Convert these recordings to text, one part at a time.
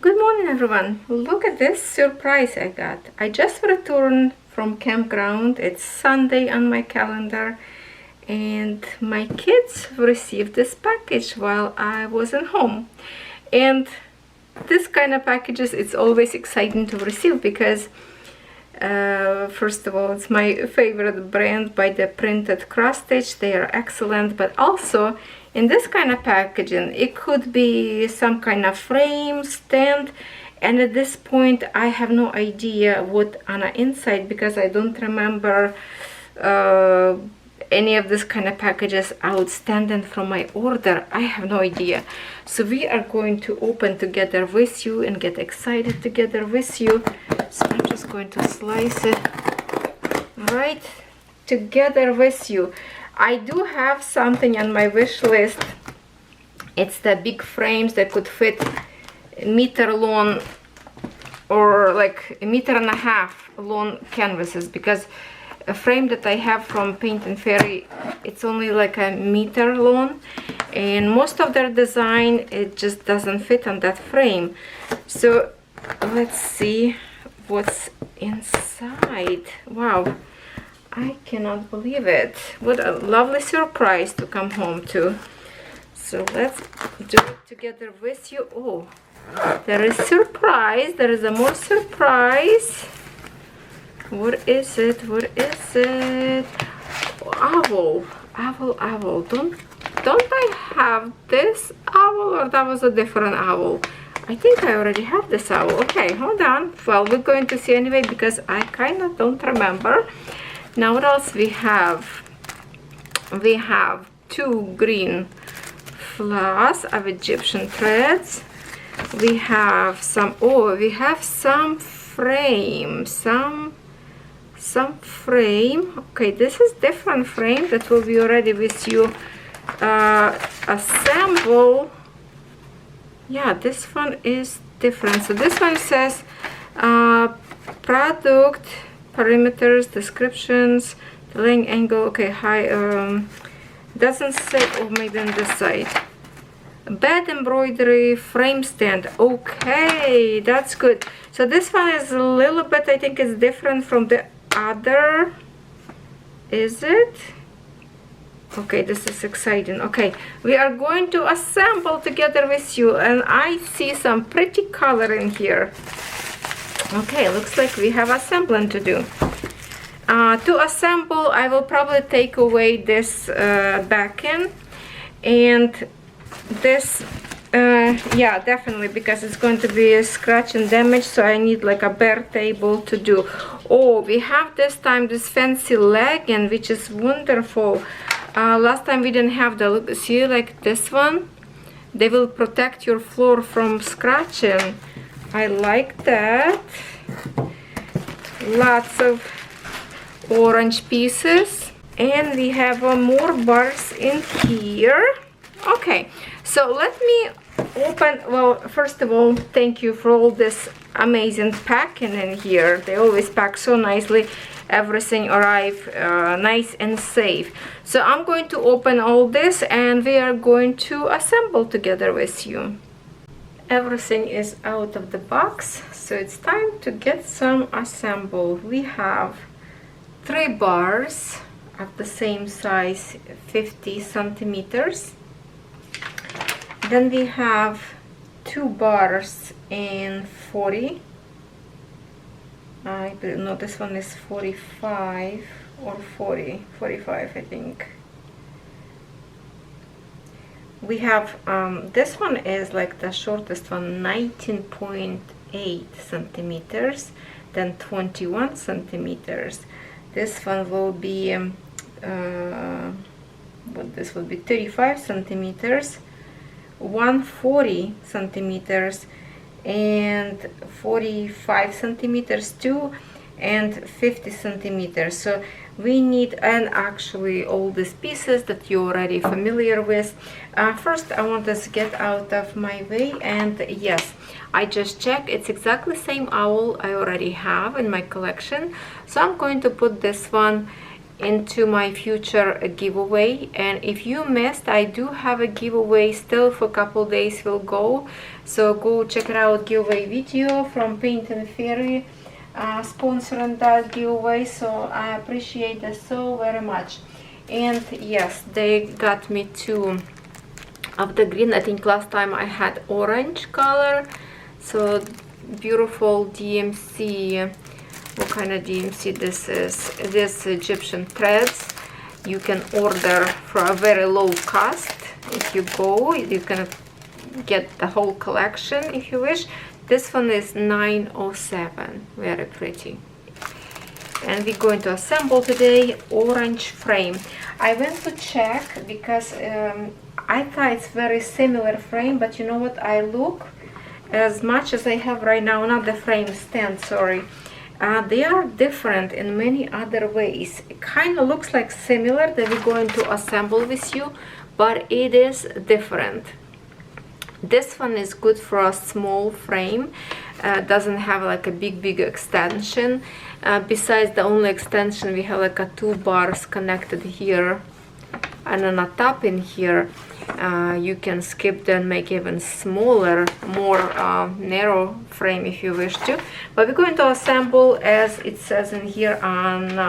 Good morning, everyone. Look at this surprise I got. I just returned from campground. It's Sunday on my calendar, and my kids received this package while I wasn't home. And this kind of packages, it's always exciting to receive because first of all, it's my favorite brand by the Printed Cross Stitch. They are excellent, but also in this kind of packaging, it could be some kind of frame, stand, and at this point I have no idea what on the inside because I don't remember any of this kind of packages outstanding from my order. I have no idea. So we are going to open together with you and get excited together with you. So I'm just going to slice it right together with you. I do have something on my wish list. It's the big frames that could fit meter long or like a meter and a half long canvases, because a frame that I have from Paintingfairy, it's only like a meter long, and most of their design, it just doesn't fit on that frame. So let's see what's inside. Wow, I cannot believe it. What a lovely surprise to come home to. So let's do it together with you. Oh, there is surprise. There is a more surprise. What is it? What is it? Owl. Owl, owl. Don't I have this owl, or that was a different owl? I think I already have this owl. Okay, hold on. Well, we're going to see anyway because I kind of don't remember. Now what else we have? We have two green floss of Egyptian threads. We have some, oh, we have some frame, some frame. Okay, this is different frame that will be already with you. Assemble. Yeah, this one is different. So this one says product parameters, descriptions, the laying angle. Okay, high. Doesn't say. Oh, maybe on this side. Bed embroidery frame stand. Okay, that's good. So this one is a little bit, I think it's different from the other. Is it? Okay, this is exciting. Okay, we are going to assemble together with you, and I see some pretty color in here. Okay, looks like we have assembling to do. To assemble, I will probably take away this backing and this, yeah, definitely, because it's going to be a scratch and damage, so I need like a bare table to do. Oh, we have this time this fancy legging, which is wonderful. Last time we didn't have the look. See, like this one, they will protect your floor from scratching. I like that. Lots of orange pieces, and we have more bars in here. Okay, so let me open. Well, first of all, thank you for all this amazing packing in here. They always pack so nicely. Everything arrive nice and safe. So I'm going to open all this, and we are going to assemble together with you. Everything is out of the box, so it's time to get some assembled. We have 3 bars of the same size, 50 centimeters. Then we have 2 bars in 40. I don't know, this one is 45 or 45, I think. We have this one is like the shortest one, 19.8 centimeters, then 21 centimeters. This one will be what this will be, 35 centimeters, 140 centimeters, and 45 centimeters too, and 50 centimeters. So we need, and actually all these pieces that you're already familiar with. First I want us to get out of my way, and yes, I just checked, it's exactly the same owl I already have in my collection. So I'm going to put this one into my future giveaway. And if you missed, I do have a giveaway still for a couple days will go, so go check it out. Giveaway video from paintingfairy, sponsoring that giveaway, so I appreciate that so very much. And yes, they got me 2 of the green. I think last time I had orange color. So beautiful DMC. What kind of DMC this is? This Egyptian threads. You can order for a very low cost. If you go, you can get the whole collection if you wish. This one is 907. Very pretty. And we're going to assemble today orange frame. I went to check because I thought it's very similar frame, but you know what, I look as much as I have right now, not the frame stand, sorry, they are different in many other ways. It kind of looks like similar that we're going to assemble with you, but it is different. This one is good for a small frame, doesn't have like a big extension. Besides the only extension, we have like a 2 bars connected here, and on the top in here you can skip them, make even smaller, more narrow frame if you wish to. But we're going to assemble as it says in here on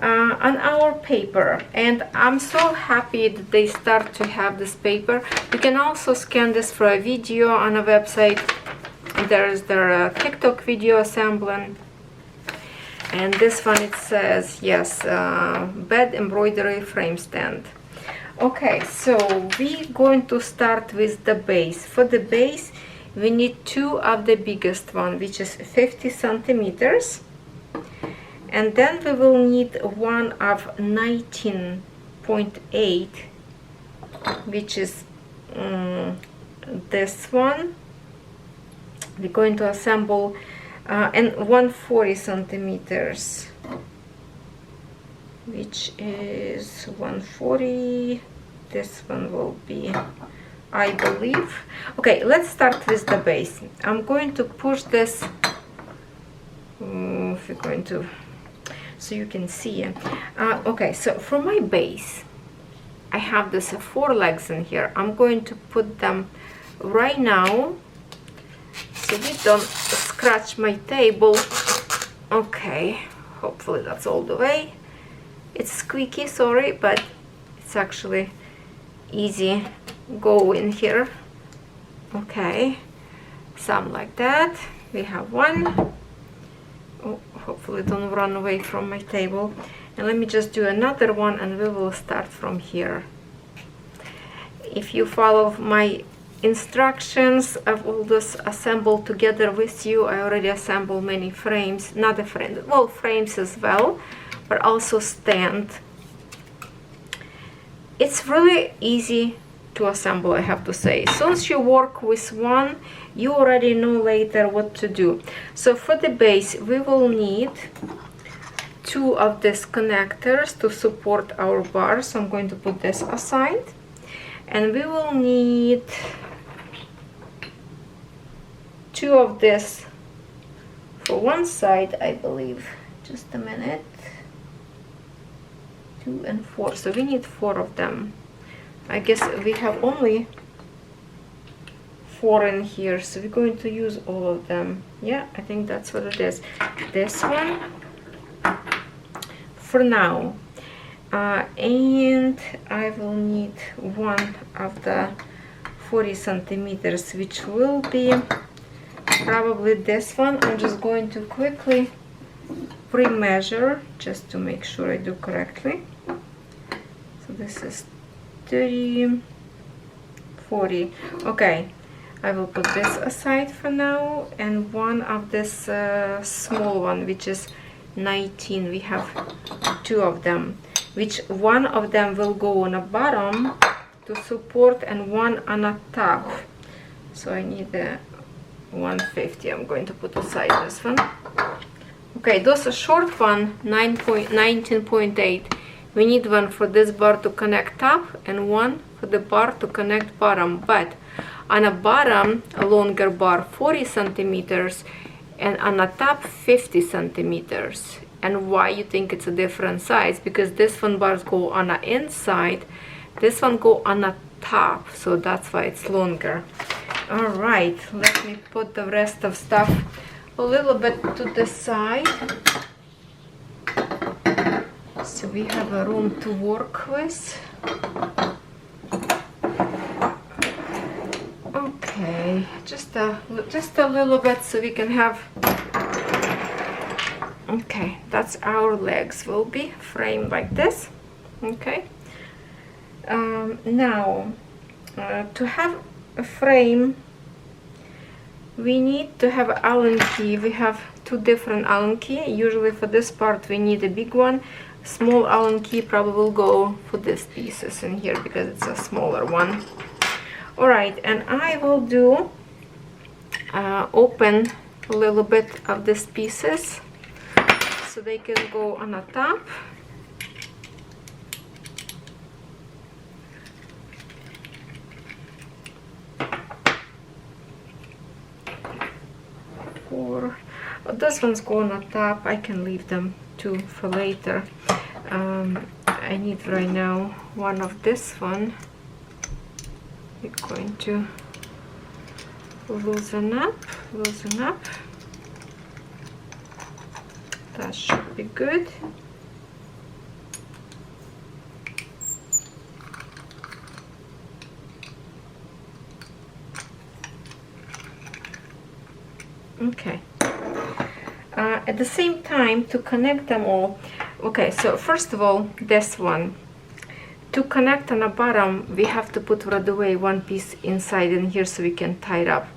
our paper, and I'm so happy that they start to have this paper. You can also scan this for a video on a website. There's their TikTok video assembling. And this one, it says, yes, bed embroidery frame stand. Okay, so we're going to start with the base. For the base, we need 2 of the biggest one, which is 50 centimeters. And then we will need 1 of 19.8, which is this one. We're going to assemble and 140 centimeters, which is 140. This one will be, I believe. Okay, let's start with the base. I'm going to push this, if you're going to, so you can see. Okay, so for my base, I have this 4 legs in here. I'm going to put them right now, so we don't scratch my table. Okay, hopefully that's all the way. It's squeaky, sorry, but it's actually easy go in here. Okay, some like that. We have 1. Oh, hopefully don't run away from my table. And let me just do another one, and we will start from here. If you follow my instructions, of all this assembled together with you. I already assembled many frames, not the frame, well, frames as well, but also stand. It's really easy to assemble, I have to say. Since you work with one, you already know later what to do. So for the base, we will need 2 of these connectors to support our bar. So I'm going to put this aside, and we will need 2 of this for one side, I believe. Just a minute. 2 and 4, so we need 4 of them. I guess we have only 4 in here, so we're going to use all of them. Yeah, I think that's what it is. This one for now, and I will need 1 of the 40 centimeters, which will be probably this one. I'm just going to quickly pre-measure just to make sure I do correctly. So this is 30, 40. Okay, I will put this aside for now, and 1 of this small one, which is 19. We have 2 of them, which 1 of them will go on the bottom to support and 1 on the top. So I need the 150. I'm going to put aside this one. Okay, those are short one, 19.8. We need 1 for this bar to connect top and 1 for the bar to connect bottom. But on the bottom, a longer bar, 40 centimeters, and on the top, 50 centimeters. and why you think it's a different size, because this one bars go on the inside, this one go on the top, so that's why it's longer. All right, let me put the rest of stuff a little bit to the side, so we have a room to work with. Okay, just a little bit so we can have. Okay, that's our legs will be framed like this. Okay, now to have a frame we need to have Allen key. We have two different Allen key. Usually for this part we need a big one. Small Allen key probably will go for these pieces in here because it's a smaller one. All right, and I will do open a little bit of these pieces so they can go on the top. Or those ones go on the top. I can leave them too for later. I need right now one of this one. We're going to loosen up. That should be good. Okay. At the same time, to connect them all, okay, so first of all, this one, to connect on the bottom, we have to put right away one piece inside in here so we can tie it up.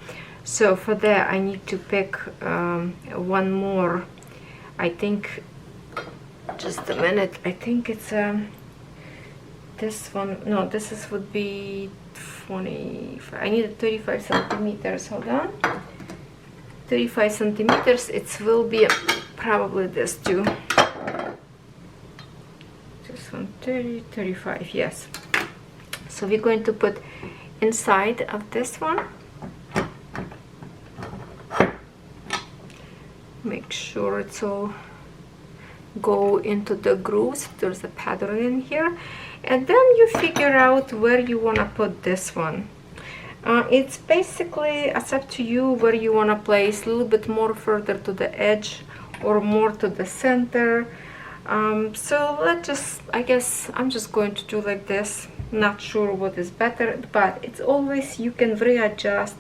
So for that I need to pick one more. I think, just a minute, I think it's this one. No, this is would be 25. I need 35 centimeters. Hold on. 35 centimeters. It will be probably this too. This one, 30, 35. Yes. So we're going to put inside of this one. Make sure it's all go into the grooves. There's a pattern in here, and then you figure out where you want to put this one. It's basically, it's up to you where you want to place, a little bit more further to the edge or more to the center. So let's just, I guess I'm just going to do like this. Not sure what is better, but it's always, you can readjust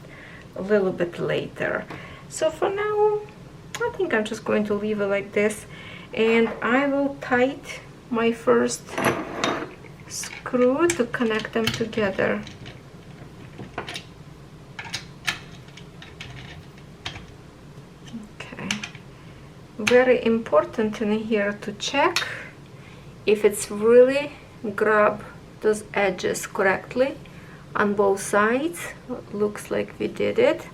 a little bit later. So for now I think I'm just going to leave it like this, and I will tighten my first screw to connect them together. Okay, very important in here to check if it's really grab those edges correctly on both sides. Looks like we did it.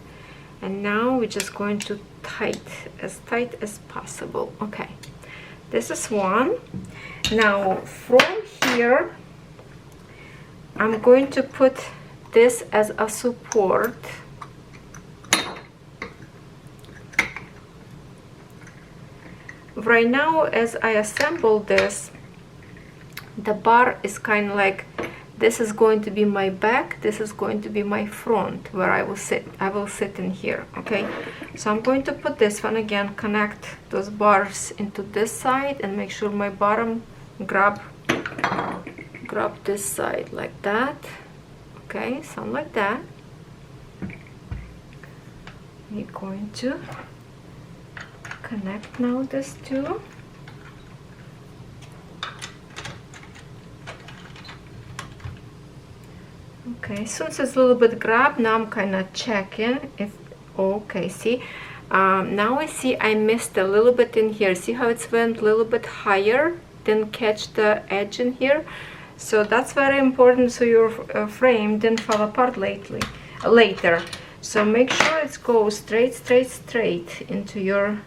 And now we're just going to tight as possible. Okay, this is one. Now from here I'm going to put this as a support. Right now as I assemble this, the bar is kind of like, this is going to be my back, this is going to be my front where I will sit. I will sit in here. Okay, so I'm going to put this one again, connect those bars into this side and make sure my bottom grab this side like that. Okay, something like that. We're going to connect now this two. Okay, since it's a little bit grab, now I'm kind of checking if, okay, see, now I see I missed a little bit in here. See how it's went a little bit higher, didn't catch the edge in here. So that's very important so your frame didn't fall apart later. So make sure it goes straight into your,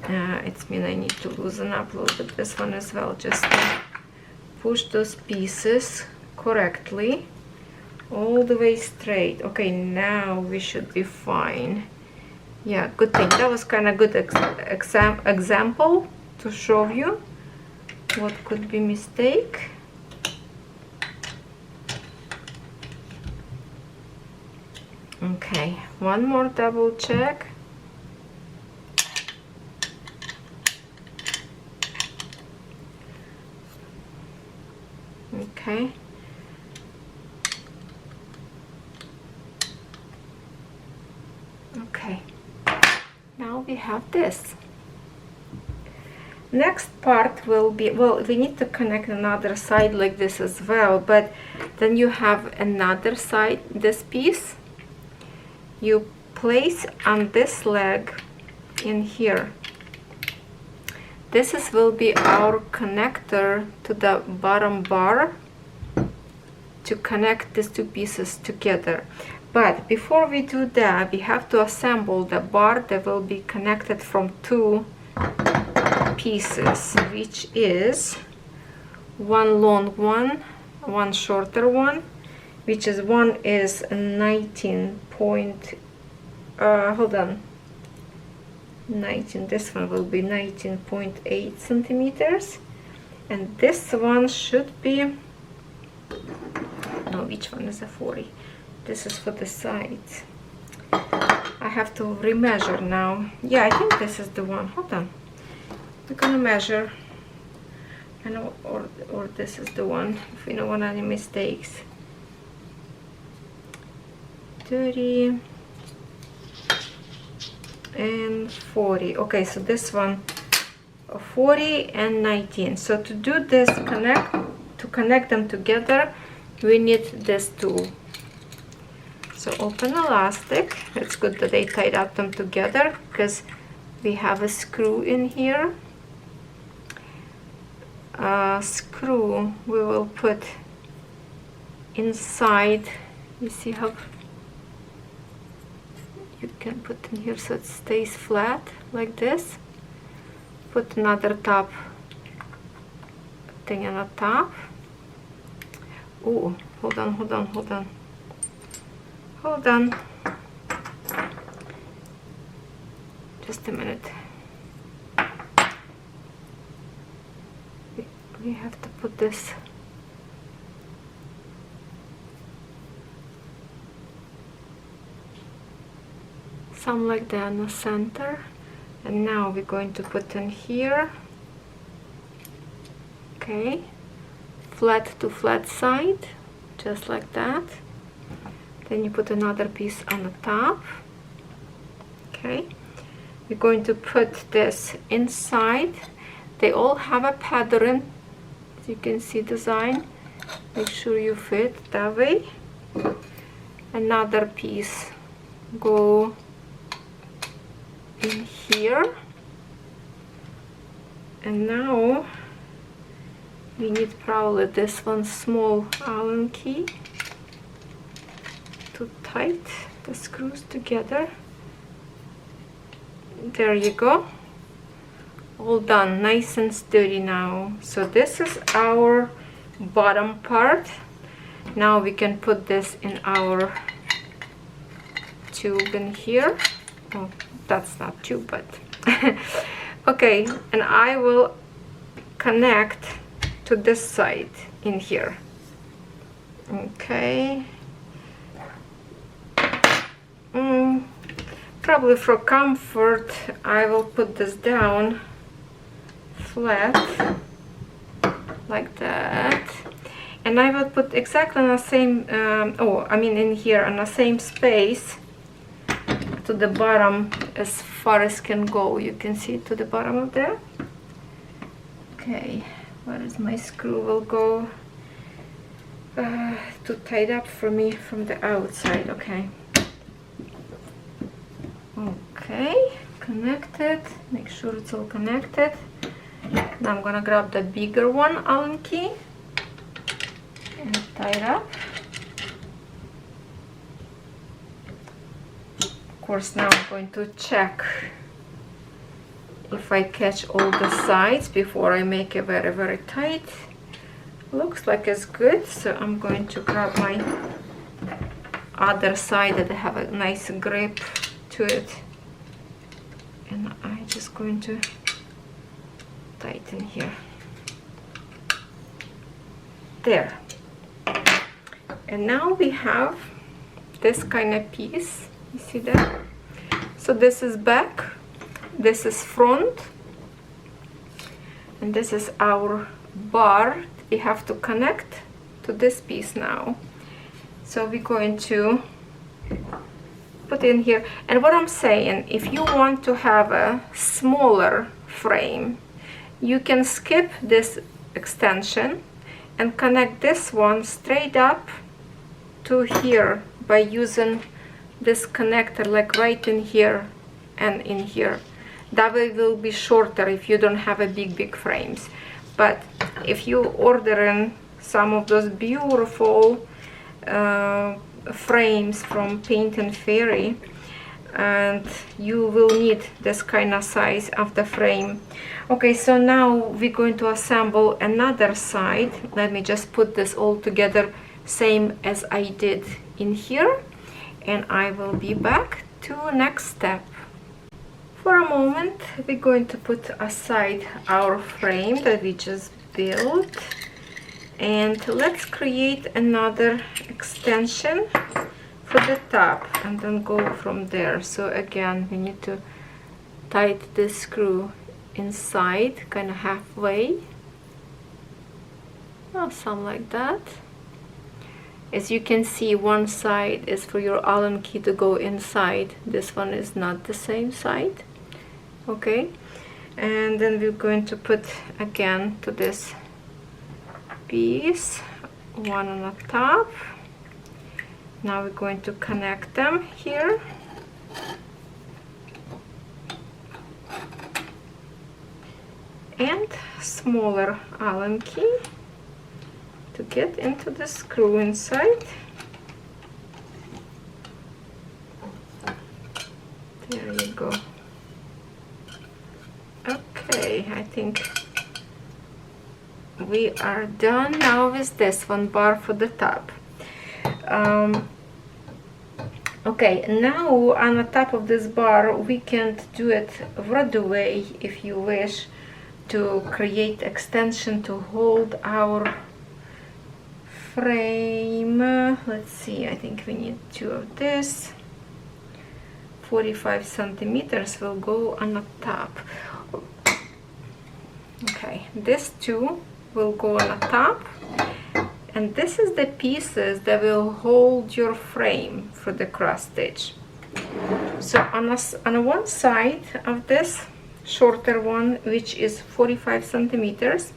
it's mean I need to loosen up a little bit this one as well, just to push those pieces correctly. All the way straight. Okay, now we should be fine. Yeah, good thing. That was kind of good example to show you what could be mistake. Okay, one more double check. Okay. Okay. Now we have this. Next part will be, well, we need to connect another side like this as well, but then you have another side, this piece you place on this leg in here. This will be our connector to the bottom bar to connect these two pieces together. But before we do that, we have to assemble the bar that will be connected from two pieces, which is one long one, one shorter one, which is one is 19 this one will be 19.8 centimeters, and this one should be, no, which one is a 40? This is for the sides. I have to remeasure now. Yeah, I think this is the one. Hold on. We're gonna measure. I know, or this is the one, if we don't want any mistakes. 30 and 40. Okay, so this one 40 and 19. So to do this, to connect them together, we need this tool. So open elastic. It's good that they tied up them together because we have a screw in here. Screw we will put inside. You see how you can put in here so it stays flat like this. Put another top thing on the top. Oh, hold on. Hold on. Just a minute. We have to put this. Some like that in the center. And now we're going to put in here. Okay. Flat to flat side. Just like that. Then you put another piece on the top. Okay, we're going to put this inside. They all have a pattern, as you can see, design. Make sure you fit that way. Another piece go in here, and now we need probably this one small Allen key to tight the screws together. There you go, all done, nice and sturdy now. So this is our bottom part. Now we can put this in our tube in here. Oh, that's not tube, but okay, and I will connect to this side in here. Okay. Probably for comfort I will put this down flat like that, and I will put exactly on the same in here on the same space to the bottom as far as can go. You can see to the bottom of there. Okay, where is my screw will go to tied up for me from the outside. Okay, connected. Make sure it's all connected. Now I'm gonna grab the bigger one Allen key and tie it up. Of course, now I'm going to check if I catch all the sides before I make it very, very tight. Looks like it's good, so I'm going to grab my other side that I have a nice grip to it, and I'm just going to tighten here. There. And now we have this kind of piece. You see that? So this is back, this is front, and this is our bar. We have to connect to this piece now. So we're going to put in here. And what I'm saying, if you want to have a smaller frame, you can skip this extension and connect this one straight up to here by using this connector, like right in here and in here. That way will be shorter if you don't have a big frames. But if you order in some of those beautiful frames from paintingfairy, and you will need this kind of size of the frame. Okay, so now we're going to assemble another side. Let me just put this all together, same as I did in here, and I will be back to next step. For a moment, we're going to put aside our frame that we just built, and let's create another extension for the top and then go from there. So again, we need to tighten this screw inside, kind of halfway, something like that. As you can see, one side is for your Allen key to go inside, this one is not the same side. Okay, and then we're going to put again to this piece one on the top. Now we're going to connect them here. And smaller Allen key to get into the screw inside. There you go. Okay, I think we are done now with this one bar for the top. Okay, now on the top of this bar we can do it right away if you wish to create extension to hold our frame. Let's see, I think we need two of this. 45 centimeters will go on the top. Okay, this two will go on the top, and this is the pieces that will hold your frame for the cross stitch. So on one side of this shorter one, which is 45 centimeters,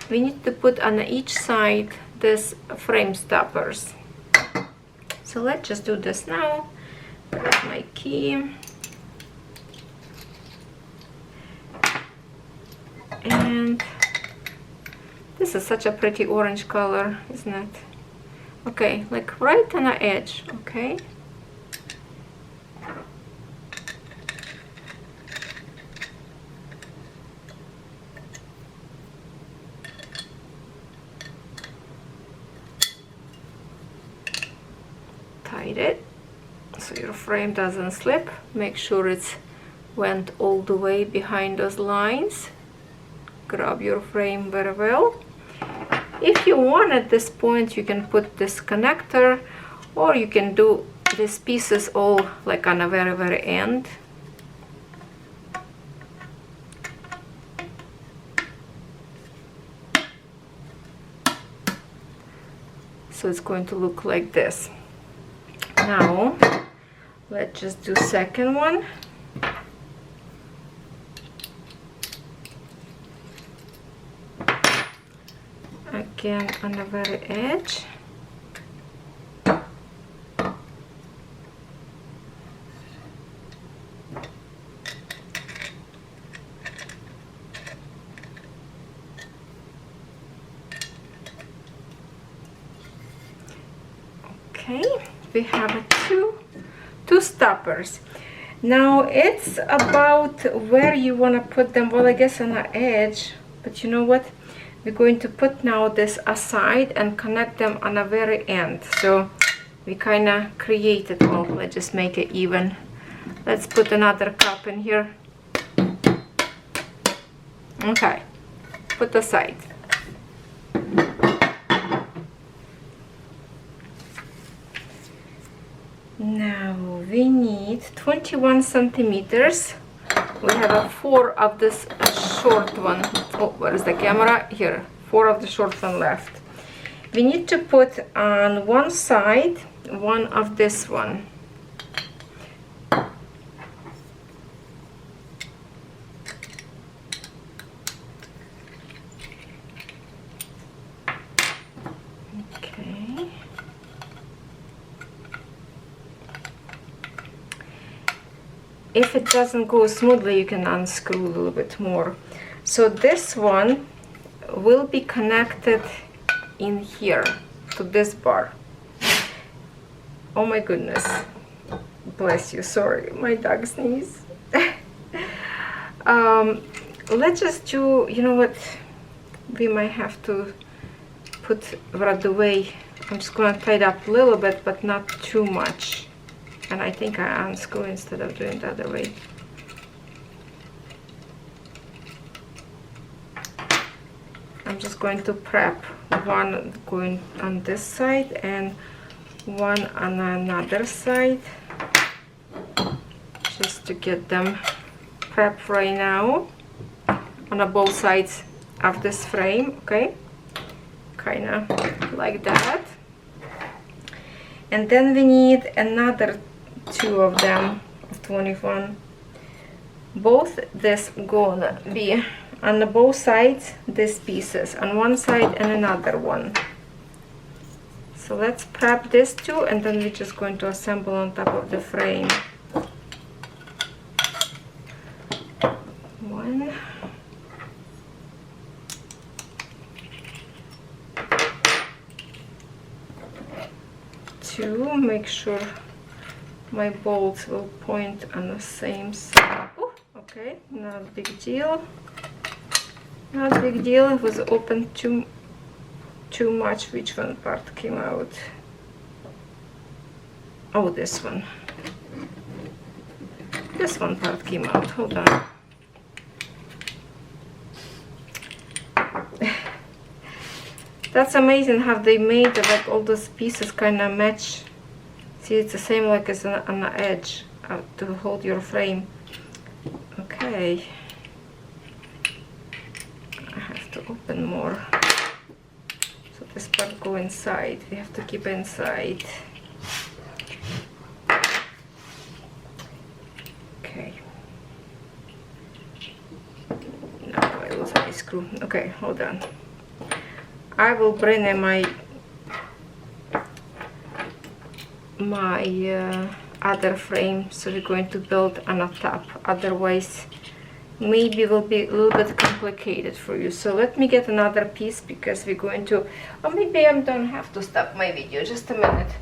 we need to put on each side this frame stoppers. So let's just do this now. Grab my key. And this is such a pretty orange color, isn't it? Okay, like right on the edge, okay? Tight it so your frame doesn't slip. Make sure it's went all the way behind those lines. Grab your frame very well. If you want at this point, you can put this connector, or you can do these pieces all like on the very end. So it's going to look like this. Now let's just do second one. Again on the very edge. Okay, we have two stoppers. Now it's about where you want to put them. Well, I guess on the edge, but you know what? We're going to put now this aside and connect them on the very end. So we kind of created, well, let's just make it even. Let's put another cup in here. Okay, put aside. Now we need 21 centimeters. We have a 4 of this short one. Oh, where is the camera? Here, 4 of the short one left. We need to put on one side one of this one. Okay. If it doesn't go smoothly, you can unscrew a little bit more. So this one will be connected in here to this bar. Oh my goodness, bless you, sorry, my dog sneezed. Let's just do, you know what, we might have to put right away. I'm just gonna tie it up a little bit, but not too much. And I think I unscrew instead of doing the other way. I'm just going to prep one going on this side and one on another side, just to get them prepped right now on both sides of this frame. Okay, kind of like that. And then we need another 2 of them of 21. Both this gonna be on both sides, these pieces on one side and another one. So let's prep this 2, and then we're just going to assemble on top of the frame. 1, 2. Make sure my bolts will point on the same side. Oh, okay, not a big deal. Not a big deal. It was open too much. Which one part came out? Oh, this one. This one part came out. Hold on. That's amazing how they made like all those pieces kind of match. See, it's the same like as on the edge to hold your frame. Okay. I have to open more. So this part go inside. We have to keep inside. Okay. Now I lose my screw. Okay, hold on. I will bring in my other frame, so we're going to build on the top. Otherwise, maybe it will be a little bit complicated for you. So let me get another piece, because we're going to, or maybe I don't have to stop my video. Just a minute.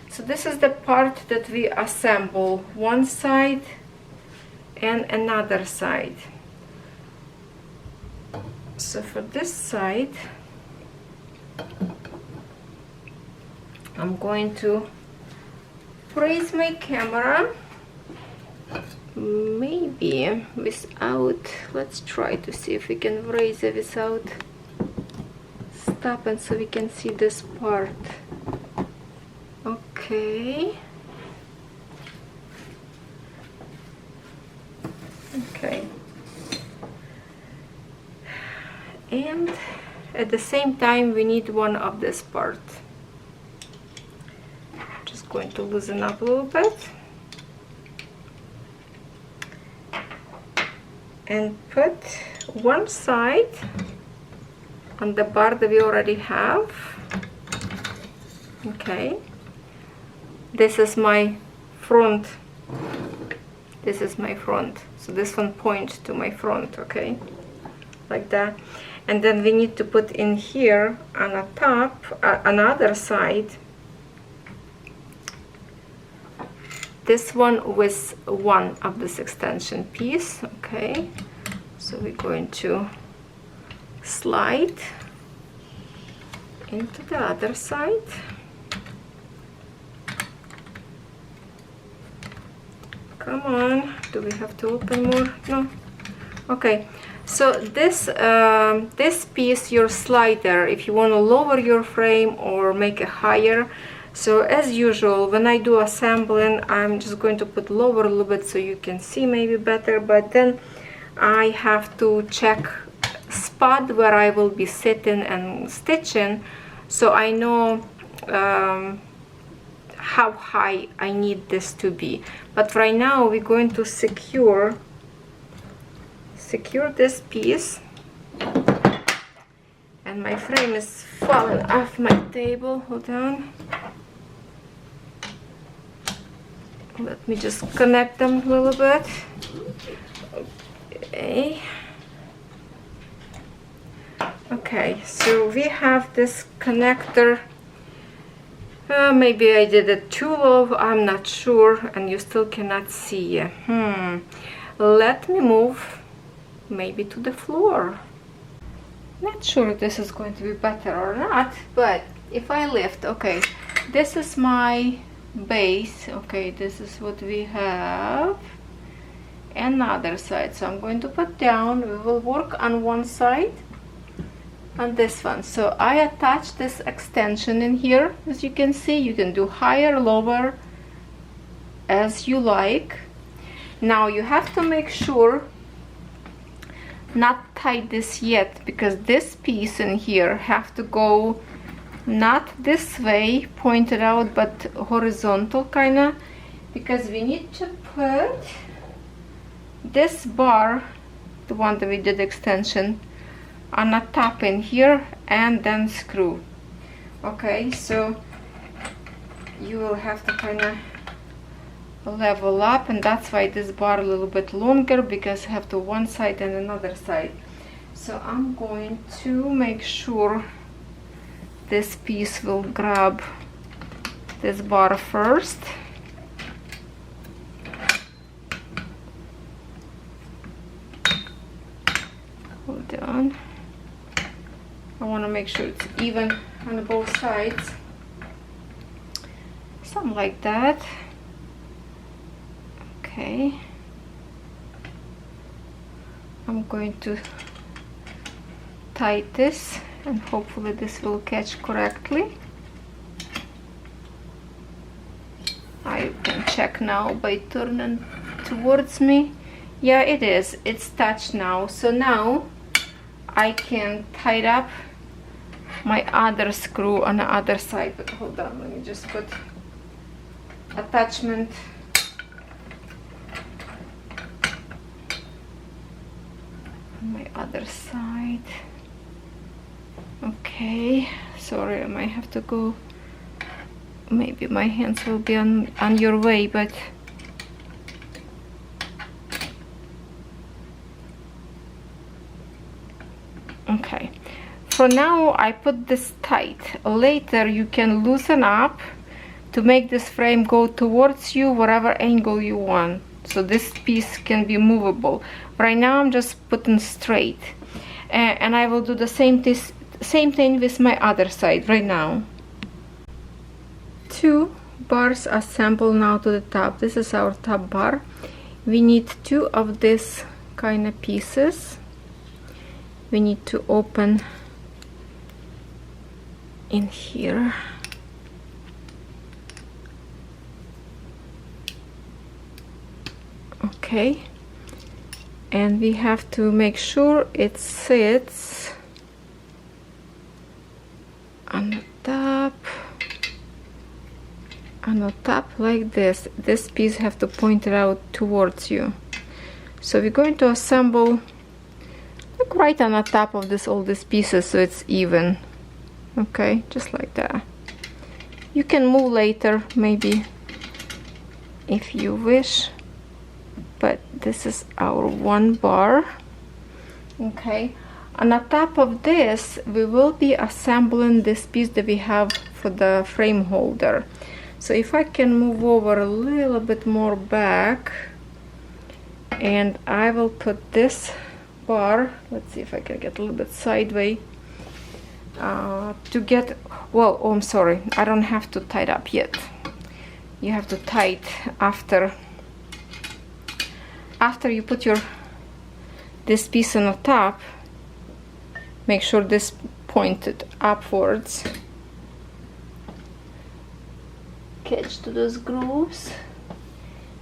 So this is the part that we assemble, one side and another side. So for this side, I'm going to raise my camera, maybe without, let's try to see if we can raise it without stopping, so we can see this part. Okay. Okay. And at the same time we need one of this part. Just going to loosen up a little bit and put one side on the bar that we already have. Okay, this is my front. This is my front, so this one points to my front. Okay, like that. And then we need to put in here on the top, another side, this one with one of this extension piece. Okay, so we're going to slide into the other side. Come on, do we have to open more? No. Okay, So this piece, your slider, if you want to lower your frame or make it higher. So as usual, when I do assembling, I'm just going to put lower a little bit so you can see maybe better, but then I have to check spot where I will be sitting and stitching, so I know how high I need this to be. But right now we're going to secure this piece, and my frame is falling off my table. Hold on, let me just connect them a little bit. Okay, so we have this connector. Maybe I did it too low, I'm not sure, and you still cannot see. Let me move maybe to the floor. Not sure if this is going to be better or not, but if I lift, okay, this is my base. Okay, this is what we have. Another side, so I'm going to put down. We will work on one side, on this one. So I attach this extension in here. As you can see, you can do higher, lower, as you like. Now you have to make sure not tie this yet, because this piece in here have to go not this way pointed out, but horizontal kind of, because we need to put this bar, the one that we did extension, on a top in here and then screw. Okay, so you will have to kind of level up, and that's why this bar a little bit longer, because I have to one side and another side. So I'm going to make sure this piece will grab this bar first. Hold on, I want to make sure it's even on both sides, something like that. Okay, I'm going to tie this, and hopefully this will catch correctly. I can check now by turning towards me. Yeah, it is, it's touched now. So now I can tie up my other screw on the other side. But hold on, let me just put attachment on my other side. Okay, sorry, I might have to go, maybe my hands will be on your way, but okay. For now I put this tight. Later you can loosen up to make this frame go towards you whatever angle you want, so this piece can be movable. Right now I'm just putting straight, and I will do the same thing with my other side right now. Two bars assembled now to the top. This is our top bar. We need two of these kind of pieces. We need to open in here. Okay, and we have to make sure it sits on the top like this. This piece have to point it out towards you. So we're going to assemble like right on the top of this, all these pieces, so it's even. Okay, just like that. You can move later maybe if you wish, but this is our one bar. Okay, on the top of this we will be assembling this piece that we have for the frame holder. So if I can move over a little bit more back, and I will put this bar, let's see if I can get a little bit sideways to get, well, oh, I'm sorry, I don't have to tie it up yet. You have to tie it after you put your this piece on the top, make sure this pointed upwards. Catch to those grooves.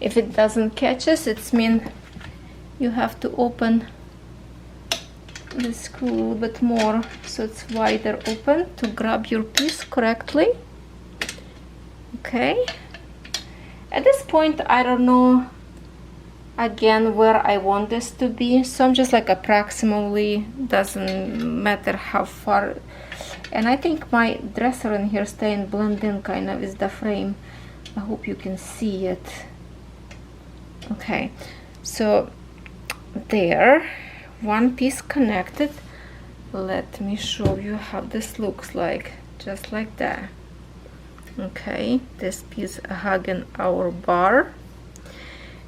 If it doesn't catch us, it's mean you have to open the screw a little bit more so it's wider open to grab your piece correctly. Okay, at this point I don't know again where I want this to be, so I'm just like approximately, doesn't matter how far. And I think my dresser in here staying blend in kind of is the frame. I hope you can see it. Okay, so there, one piece connected. Let me show you how this looks like, just like that. Okay, this piece hugging our bar,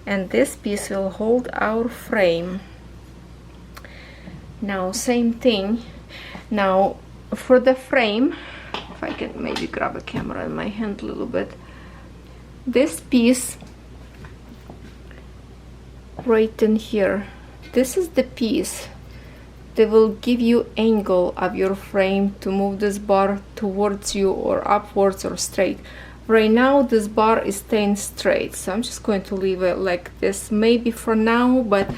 and this piece will hold our frame. Now same thing. Now for the frame, if I can maybe grab a camera in my hand a little bit, this piece right in here, this is the piece that will give you angle of your frame to move this bar towards you or upwards or straight. Right now this bar is staying straight, so I'm just going to leave it like this maybe for now, but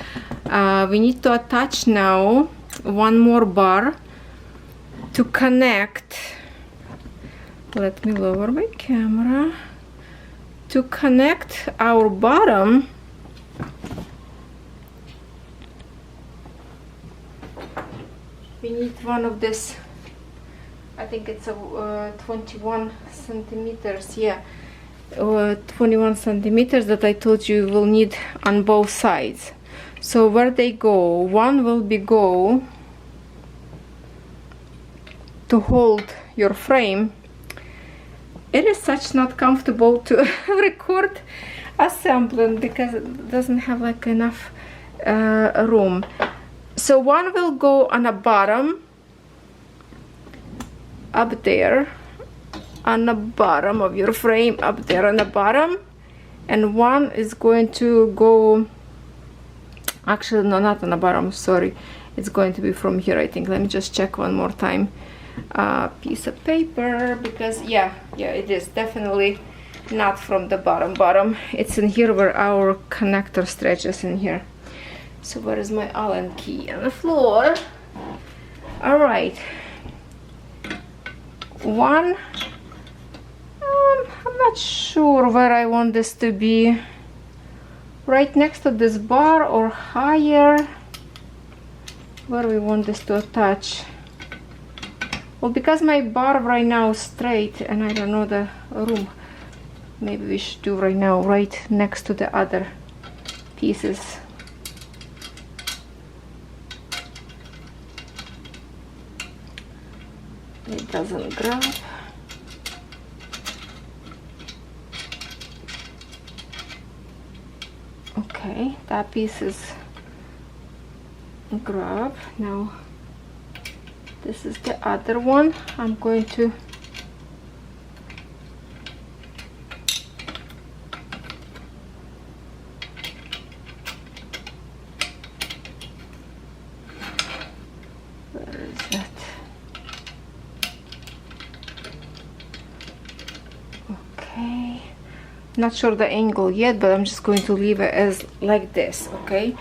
we need to attach now one more bar to connect. Let me lower my camera. To connect our bottom, we need one of this, I think it's a 21 centimeters, yeah, 21 centimeters that I told you will need on both sides. So where they go, one will be go to hold your frame. It is such not comfortable to record assembling because it doesn't have like enough room. So one will go on the bottom, up there, on the bottom of your frame, up there on the bottom, and one is going to go, actually no, not on the bottom, sorry, it's going to be from here, I think. Let me just check one more time. Piece of paper, because yeah, it is definitely not from the bottom. It's in here where our connector stretches in here. So where is my Allen key? On the floor. All right, one, I'm not sure where I want this to be, right next to this bar or higher, where we want this to attach. Well, because my bar right now is straight and I don't know the room, maybe we should do right now right next to the other pieces. It doesn't grab. Okay, that piece is grab. Now this is the other one. I'm going to not sure the angle yet, but I'm just going to leave it as like this. Okay,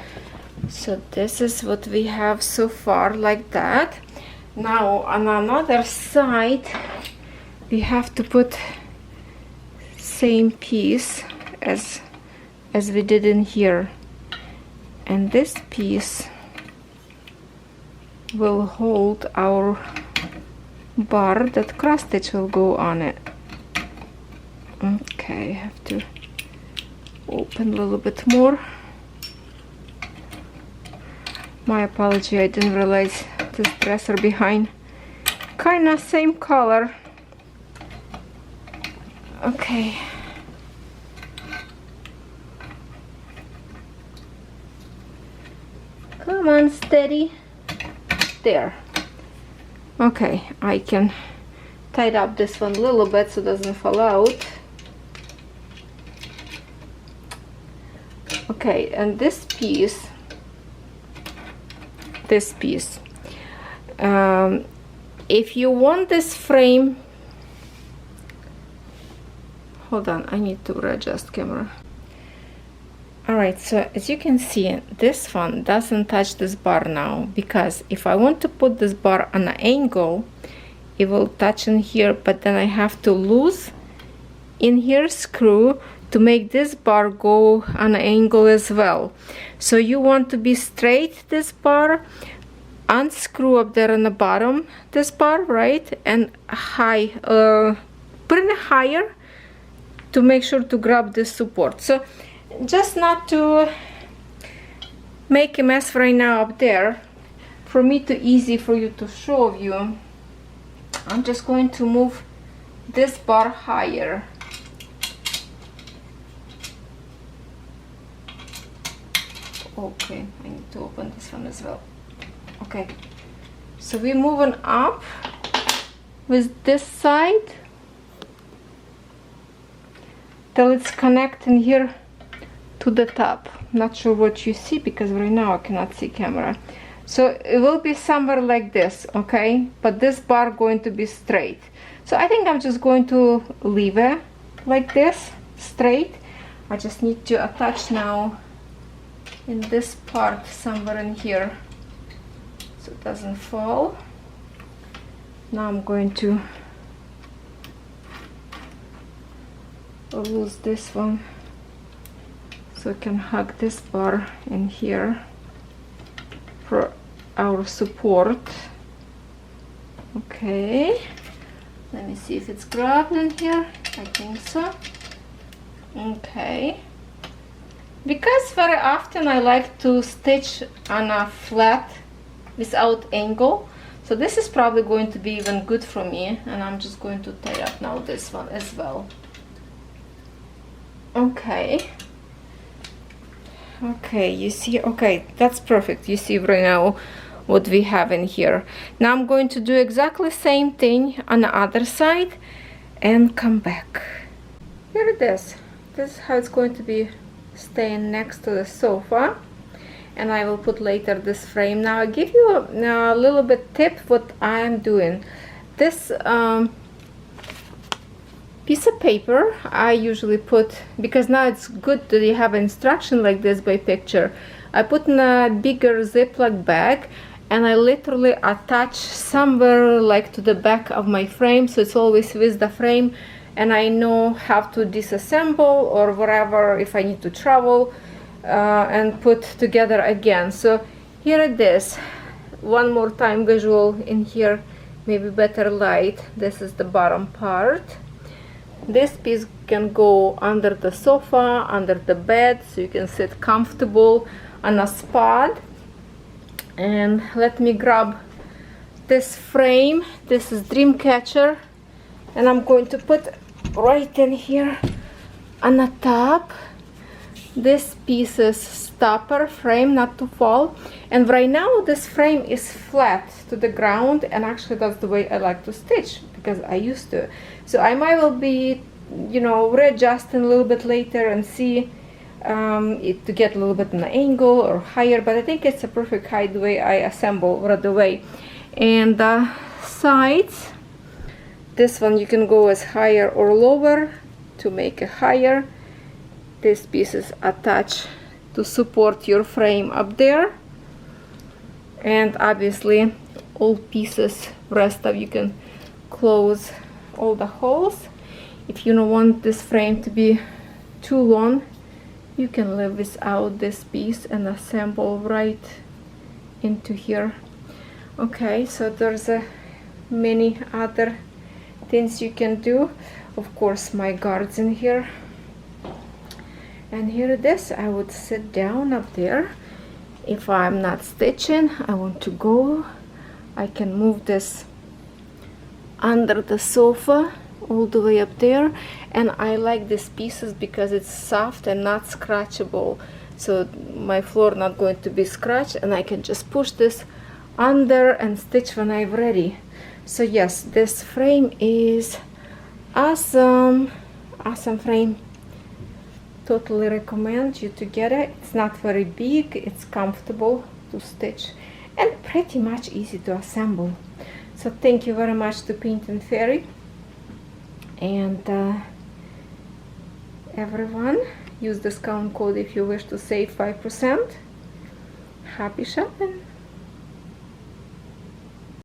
so this is what we have so far, like that. Now on another side we have to put same piece as we did in here, and this piece will hold our bar that cross stitch will go on it. Okay, I have to open a little bit more. My apology, I didn't realize this dresser behind kinda same color. Okay. Come on, steady. There. Okay, I can tighten up this one a little bit so it doesn't fall out. Okay, and this piece this piece. If you want this frame, hold on, I need to readjust camera. Alright, so as you can see, this one doesn't touch this bar now, because if I want to put this bar on an angle, it will touch in here, but then I have to lose in here screw to make this bar go on an angle as well. So you want to be straight, this bar, unscrew up there on the bottom this bar, right, and high, put it higher to make sure to grab this support. So just not to make a mess right now up there, for me to easy for you to show you, I'm just going to move this bar higher. Okay, I need to open this one as well. Okay, so we're moving up with this side till it's connecting here to the top. Not sure what you see because right now I cannot see camera. So it will be somewhere like this, okay, but this bar going to be straight. So I think I'm just going to leave it like this, straight. I just need to attach now in this part somewhere in here so it doesn't fall. Now I'm going to lose this one so I can hug this bar in here for our support. Okay, let me see if it's grabbed in here. I think so. Okay, because very often I like to stitch on a flat without angle, so this is probably going to be even good for me, and I'm just going to tie up now this one as well. Okay, you see, okay, that's perfect. You see right now what we have in here. Now I'm going to do exactly the same thing on the other side and come back. Here it is. This is how it's going to be staying next to the sofa, and I will put later this frame. Now I give you a little bit tip what I am doing. This piece of paper I usually put, because now it's good that you have instruction like this by picture, I put in a bigger Ziploc bag and I literally attach somewhere like to the back of my frame, so it's always with the frame, and I know how to disassemble or whatever if I need to travel and put together again. So here it is, one more time visual in here, maybe better light. This is the bottom part. This piece can go under the sofa, under the bed, so you can sit comfortable on a spot. And let me grab this frame. This is Dreamcatcher, and I'm going to put right in here on the top. This piece is stopper frame, not to fall, and right now this frame is flat to the ground, and actually that's the way I like to stitch because I used to. So I might well be, you know, readjusting a little bit later and see it to get a little bit an angle or higher, but I think it's a perfect height the way I assemble right away. And the sides, this one you can go as higher or lower to make it higher. This piece is attached to support your frame up there, and obviously all pieces, rest of you can close all the holes. If you don't want this frame to be too long, you can live without this piece and assemble right into here. Okay, so there's many other things you can do. Of course, my guards in here. And here it is. I would sit down up there. If I'm not stitching, I want to go, I can move this under the sofa all the way up there. And I like these pieces because it's soft and not scratchable, so my floor not going to be scratched, and I can just push this under and stitch when I'm ready. So yes, this frame is awesome frame. Totally recommend you to get it. It's not very big, it's comfortable to stitch, and pretty much easy to assemble. So thank you very much to Painting Fairy, and everyone, use discount code if you wish to save 5%. Happy shopping!